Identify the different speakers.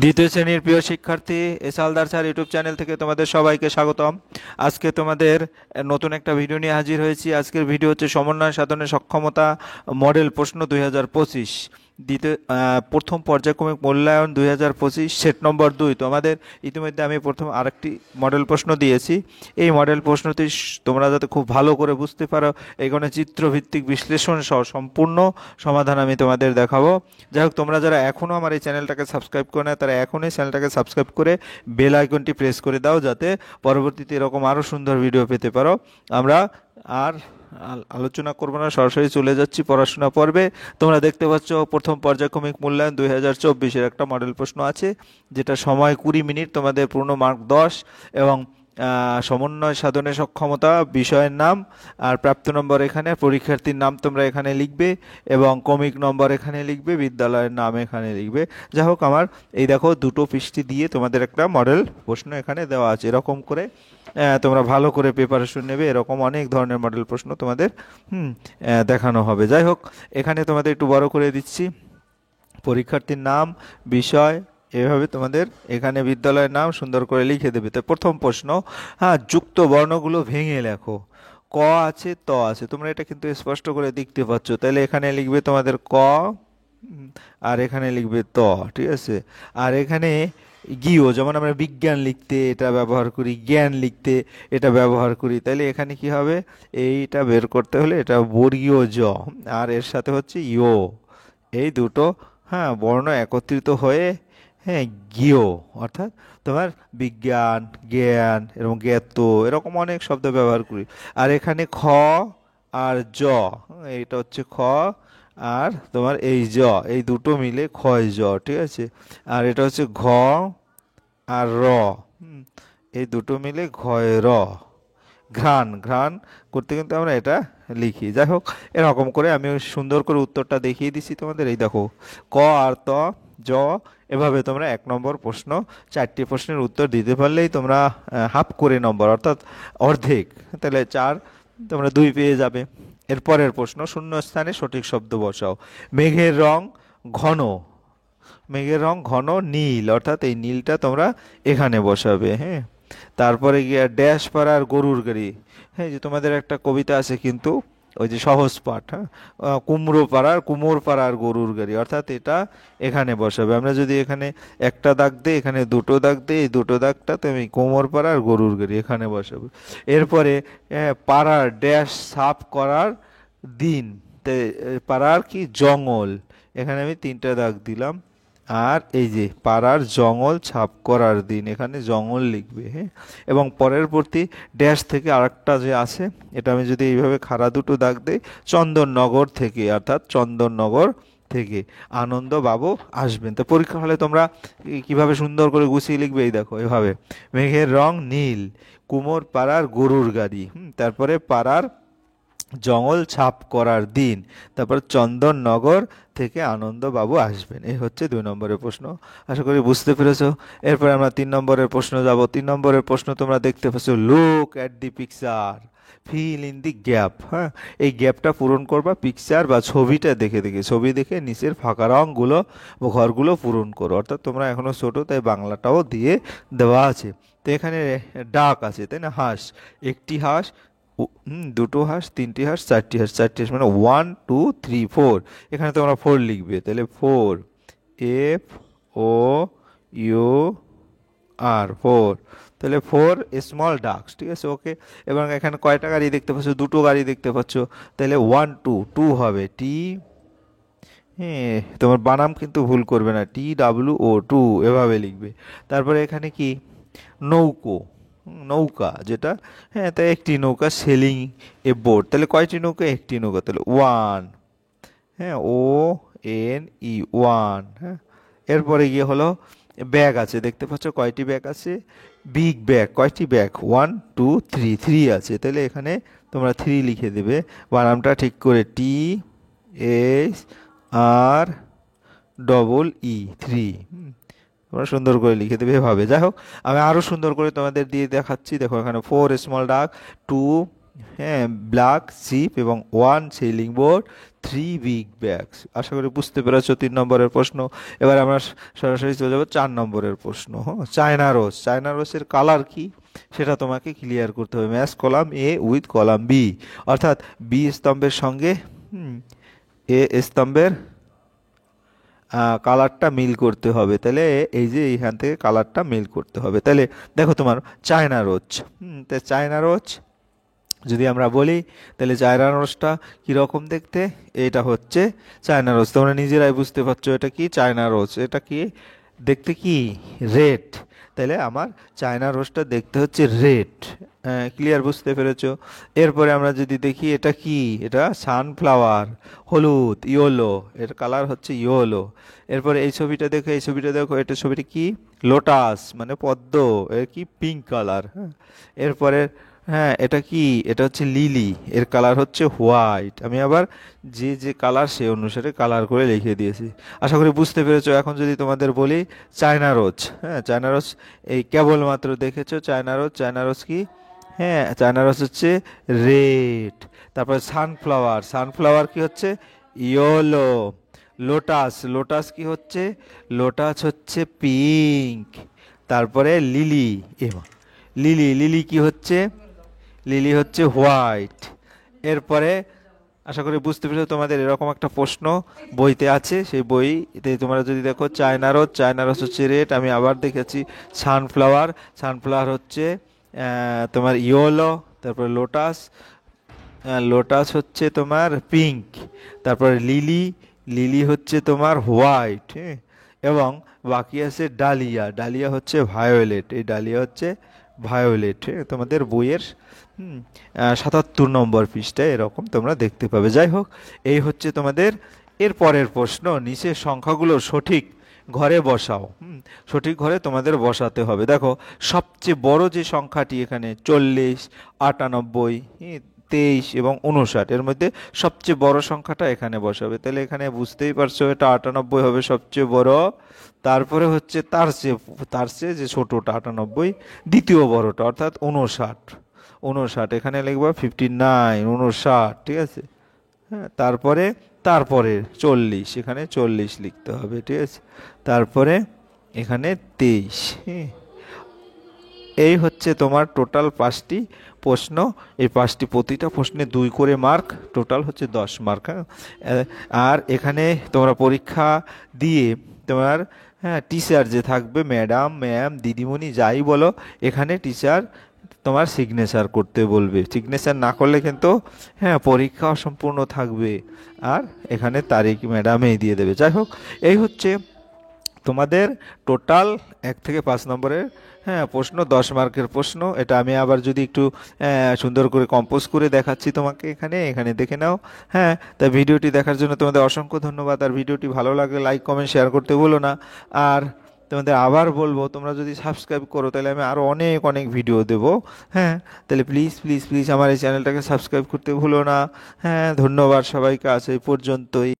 Speaker 1: দ্বিতীয় শ্রেণীর প্রিয় শিক্ষার্থী, S Haldar sir YouTube channel থেকে তোমাদের সবাইকে স্বাগতম। আজকে তোমাদের নতুন একটা ভিডিও নিয়ে হাজির হয়েছি। আজকের ভিডিও হচ্ছে সমন্বয় সাধনের সক্ষমতা মডেল প্রশ্ন 2025, প্রথম পর্যায়ক্রমিক মূল্যায়ন 2025, সেট নম্বর 2। তোমাদের ইতিমধ্যে আমি প্রথম আরেকটি মডেল প্রশ্ন দিয়েছি। এই মডেল প্রশ্নটি তোমরা যাতে খুব ভালো করে বুঝতে পারো, এখানে চিত্রভিত্তিক বিশ্লেষণ সহ সম্পূর্ণ সমাধান আমি তোমাদের দেখাবো। যাই হোক, তোমরা যারা এখনও আমার এই চ্যানেলটাকে সাবস্ক্রাইব করে না, তারা এখনই চ্যানেলটাকে সাবস্ক্রাইব করে বেল আইকনটি প্রেস করে দাও, যাতে পরবর্তীতে এরকম আরও সুন্দর ভিডিও পেতে পারো। আমরা আর আলোচনা করবো না, সরাসরি চলে যাচ্ছি পড়াশোনা পর্বে। তোমরা দেখতে পাচ্ছ প্রথম পর্যায়ক্রমিক মূল্যায়ন 2024-এর একটা মডেল প্রশ্ন আছে, যেটা সময় 20 মিনিট, তোমাদের পূর্ণ মার্ক 10 এবং সমন্বয় সাধনের সক্ষমতা বিষয়ের নাম আর প্রাপ্ত নম্বর এখানে, পরীক্ষার্থীর নাম তোমরা এখানে লিখবে এবং ক্রমিক নম্বর এখানে লিখবে, বিদ্যালয়ের নাম এখানে লিখবে। যাই হোক, আমার এই দেখো দুটো পৃষ্ঠে দিয়ে তোমাদের একটা মডেল প্রশ্ন এখানে দেওয়া আছে। এরকম করে তোমরা ভালো করে প্রিপারেশন নেবে, এরকম অনেক ধরনের মডেল প্রশ্ন তোমাদের দেখানো হবে। যাই হোক, এখানে তোমাদের একটু বড় করে দিচ্ছি, পরীক্ষার্থীর নাম, বিষয়, এভাবে তোমাদের এখানে বিদ্যালয়ের নাম সুন্দর করে লিখে দেবে। তো প্রথম প্রশ্ন, যুক্ত বর্ণগুলো ভেঙে লেখো। ক আছে, ত আছে, তোমরা এটা কিন্তু স্পষ্ট করে দেখতে পাচ্ছ। তাহলে এখানে লিখবে তোমাদের ক, আর এখানে লিখবে ত, ঠিক আছে। আর এখানে গিও, যেমন আমরা বিজ্ঞান লিখতে এটা ব্যবহার করি, জ্ঞান লিখতে এটা ব্যবহার করি, তাহলে এখানে কি হবে, এইটা বের করতে হলে এটা বর্গীয় জ, আর এর সাথে হচ্ছে ইও, এই দুটো বর্ণ একত্রিত হয়ে গিয়, অর্থাৎ তোমার বিজ্ঞান, জ্ঞান এবং জ্ঞাত, এরকম অনেক শব্দ ব্যবহার করি। আর এখানে খ আর জ, এইটা হচ্ছে খ, আর তোমার এই জ, এই দুটো মিলে ক্ষয় জ, ঠিক আছে। আর এটা হচ্ছে ঘ আর র, এই দুটো মিলে ঘয় র। ঘ্রাণ, ঘ্রাণ করতে কিন্তু আমরা এটা লিখি। যাই হোক, এরকম করে আমি সুন্দর করে উত্তরটা দেখিয়ে দিচ্ছি তোমাদের। এই দেখো, ক আর ত, জ, এভাবে তোমরা 1 নম্বর প্রশ্ন, 4টি প্রশ্নের উত্তর দিতে পারলেই তোমরা হাফ করে নম্বর, অর্থাৎ অর্ধেক, তাহলে 4, তোমরা 2 পেয়ে যাবে। এরপরের প্রশ্ন, শূন্য স্থানে সঠিক শব্দ বসাও। মেঘের রং ঘন, মেঘের রং ঘন নীল, অর্থাৎ এই নীলটা তোমরা এখানে বসাবে। তারপরে গিয়ে ড্যাশ পাড়ার গরুর গাড়ি, যে তোমাদের একটা কবিতা আছে কিন্তু, ওই যে সহজ পাঠ, কুমোর পাড়ার গরুর গাড়ি, অর্থাৎ এটা এখানে বসাবে। আমরা যদি এখানে একটা দাগ দিই, এখানে দুটো দাগ দিই, এই দুটো দাগটা তুমি কুমোর পাড়ার গরুর গাড়ি এখানে বসাবে। এরপরে পাড়ার ড্যাশ সাফ করার দিন, পাড়ার কি জঙ্গল, এখানে আমি 3টা দাগ দিলাম। আর এই যে পাড়ার জঙ্গল ছাপ করার দিন, এখানে জঙ্গল লিখবে। এবং পরের প্রতি ড্যাশ থেকে আরেকটা যে আছে, এটা আমি যদি এইভাবে খাড়া দুটো দাগ দিই, চন্দননগর থেকে, অর্থাৎ চন্দননগর থেকে আনন্দবাবু আসবেন। তো পরীক্ষা হলে তোমরা কিভাবে সুন্দর করে গুছিয়ে লিখবে, এই দেখো এভাবে, মেঘের রং নীল, কুমোর পাড়ার গরুর গাড়ি, তারপরে পাড়ার জঙ্গল ছাপ করার দিন, তারপর চন্দননগর থেকে আনন্দবাবু আসবেন। এই হচ্ছে 2 নম্বরের প্রশ্ন। আশা করি বুঝতে পেরেছো। এরপরে আমরা 3 নম্বরের প্রশ্ন যাব। 3 নম্বরের প্রশ্ন তোমরা দেখতে পাচ্ছ, look at the picture, fill in the gap. এই গ্যাপটা পূরণ করবা পিকচার বা ছবিটা দেখে দেখে, ছবি দেখে নিচের ফাঁকা রঙগুলো ঘরগুলো পূরণ করো। অর্থাৎ তোমরা এখনো ছোটো, তাই বাংলাটাও দিয়ে দেওয়া আছে। তো এখানে ডাক আছে, তাই না, হাঁস, একটি হাঁস, দুটো হাঁস, 3টি হাঁস, 4টি হাঁস, 4টি হাঁস মানে 1 2 3 4, এখানে তোমরা 4 লিখবে। তাহলে 4, এফ ও ইউ আর, 4, তাহলে 4 স্মল ডাকস, ঠিক আছে, ওকে। এবং এখানে কয়টা গাড়ি দেখতে পাচ্ছ, দুটো গাড়ি দেখতে পাচ্ছ, তাহলে 1 2 2 হবে, টি, তোমার বানাম কিন্তু ভুল করবে না, TWO 2 এভাবে লিখবে। তারপরে এখানে কি, নৌকো, নৌকা যেটা, তাই একটি নৌকা, সেলিং এ বোট, তাহলে কয়টি নৌকা, একটি নৌকা, তাহলে 1, ONE 1। এরপরে গিয়ে হলো ব্যাগ আছে, দেখতে পাচ্ছ কয়টি ব্যাগ আছে, বিগ ব্যাগ, কয়টি ব্যাগ, 1 2 3, 3 আছে, তাহলে এখানে তোমরা 3 লিখে দেবে, বানামটা ঠিক করে, THREE 3, তোমরা সুন্দর করে লিখে দেবে এভাবে। যাই হোক, আমি আরও সুন্দর করে তোমাদের দিয়ে দেখাচ্ছি। দেখো এখানে 4 স্মল ডাক, 2 হ্যাঁ, ব্ল্যাক শিপ এবং 1 সেলিং বোট, 3 বিগ ব্যাগস। আশা করি বুঝতে পেরেছো 3 নম্বরের প্রশ্ন। এবার আমরা সরাসরি চলে যাবো 4 নম্বরের প্রশ্ন। হ্যাঁ, চায়না রোজ, চায়না রোজের কালার কি সেটা তোমাকে ক্লিয়ার করতে হবে। Match column A with column B, অর্থাৎ বি স্তম্ভের সঙ্গে এ স্তম্ভের কালারটা মিল করতে হবে। তাহলে এই যে এইখান থেকে কালারটা মিল করতে হবে। তাহলে দেখো তোমার চায়না রোজ, তাই চায়না রোজ যদি আমরা বলি তাহলে চায়না রোজটা কীরকম দেখতে, এটা হচ্ছে চায়না রোজ। তোমরা নিজেরাই বুঝতে পারছো এটা কি চায়না রোজ, এটা কি দেখতে, কি রেড। তাহলে আমার চায়না রোজটা দেখতে হচ্ছে রেড। ক্লিয়ার, বুঝতে পেরেছো? এরপরে আমরা যদি দেখি এটা কি, এটা সানফ্লাওয়ার, হলুদ, ইয়েলো, এর কালার হচ্ছে ইয়েলো। এরপরে এই ছবিটা দেখো, এই ছবিটা দেখো, এটা ছবিটা কি, লোটাস মানে পদ্ম, এর কি পিঙ্ক কালার। হ্যাঁ, এরপরে হ্যাঁ এটা কি, এটা হচ্ছে লিলি, এর কালার হচ্ছে হোয়াইট। আমি আবার যে যে কালার সে অনুসারে কালার করে লিখে দিয়েছি। আশা করি বুঝতে পেরেছো। এখন যদি তোমাদের বলি চায়না রোজ, হ্যাঁ চায়না রোজ এই কেবলমাত্র দেখেছো চায়না রোজ। চায়না রোজ কি, হ্যাঁ চায়না রোজ হচ্ছে রেড। তারপরে সানফ্লাওয়ার, সানফ্লাওয়ার কি হচ্ছে ইয়েলো। লোটাস, লোটাস কি হচ্ছে, লোটাস হচ্ছে পিঙ্ক। তারপরে লিলি, এমা লিলি, লিলি কি হচ্ছে, লিলি হচ্ছে হোয়াইট। এরপরে আশা করি বুঝতে পেরেছো। তোমাদের এরকম একটা প্রশ্ন বইতে আছে, সেই বইতে তোমরা যদি দেখো চায়না রোজ, চায়না রোজ হচ্ছে রেড। আমি আবার দেখেছি সানফ্লাওয়ার, সানফ্লাওয়ার হচ্ছে তোমার ইয়েলো। তারপরে লোটাস, লোটাস হচ্ছে তোমার পিঙ্ক। তারপরে লিলি, লিলি হচ্ছে তোমার হোয়াইট। হ্যাঁ, এবং বাকি আছে ডালিয়া, ডালিয়া হচ্ছে ভায়োলেট। এই ডালিয়া হচ্ছে ভায়োলেট। তোমাদের বইয়ের 77 নম্বর পৃষ্ঠায় এরকম তোমরা দেখতে পাবে। যাই হোক, এই হচ্ছে তোমাদের এর পরের প্রশ্ন। নিচের সংখ্যাগুলো সঠিক ঘরে বসাও। সঠিক ঘরে তোমাদের বসাতে হবে। দেখো সবচেয়ে বড় যে সংখ্যাটি এখানে 40, 98, 23 এবং 59, এর মধ্যে সবচেয়ে বড় সংখ্যাটা এখানে বসাবে। তাহলে এখানে বুঝতেই পারছো এটা 98 হবে সবচেয়ে বড়। তারপরে হচ্ছে তার চেয়ে যে ছোটটা 98, দ্বিতীয় বড়টা অর্থাৎ 59, 59 এখানে লিখবা 59, 59, ঠিক আছে। হ্যাঁ, তারপরে তারপরে 40, এখানে 40 লিখতে হবে, ঠিক আছে। তারপরে এখানে 23। হ্যাঁ, এই হচ্ছে তোমার টোটাল 5টি প্রশ্ন। এই 5টি প্রতিটা প্রশ্নে 2 করে মার্ক, টোটাল হচ্ছে 10 মার্ক। হ্যাঁ, আর এখানে তোমরা পরীক্ষা দিয়ে তোমার, হ্যাঁ টিচার যে থাকবে, ম্যাডাম, ম্যাম, দিদিমণি যাই বলো, এখানে টিচার তোমার সিগনেচার করতে বলবে। সিগনেচার না করলে কিন্তু হ্যাঁ পরীক্ষা অসম্পূর্ণ থাকবে। আর এখানে তারিখ ম্যাডামেই দিয়ে দেবে। যাই হোক, এই হচ্ছে তোমাদের টোটাল 1 থেকে 5 নম্বরের হ্যাঁ প্রশ্ন, 10 মার্কের প্রশ্ন। এটা আমি আবার যদি একটু সুন্দর করে কম্পোজ করে দেখাচ্ছি তোমাকে, এখানে এখানে দেখে নাও। হ্যাঁ, তাই ভিডিওটি দেখার জন্য তোমাদের অসংখ্য ধন্যবাদ। আর ভিডিওটি ভালো লাগলে লাইক, কমেন্ট, শেয়ার করতে ভুলো না। আর তোমাদের আবার বলবো, তোমরা যদি সাবস্ক্রাইব করো তাহলে আমি আরও অনেক অনেক ভিডিও দেবো। হ্যাঁ, তাহলে প্লিজ প্লিজ প্লিজ আমার এই চ্যানেলটাকে সাবস্ক্রাইব করতে ভুলো না। হ্যাঁ, ধন্যবাদ সবাইকে, আজ এই পর্যন্তই।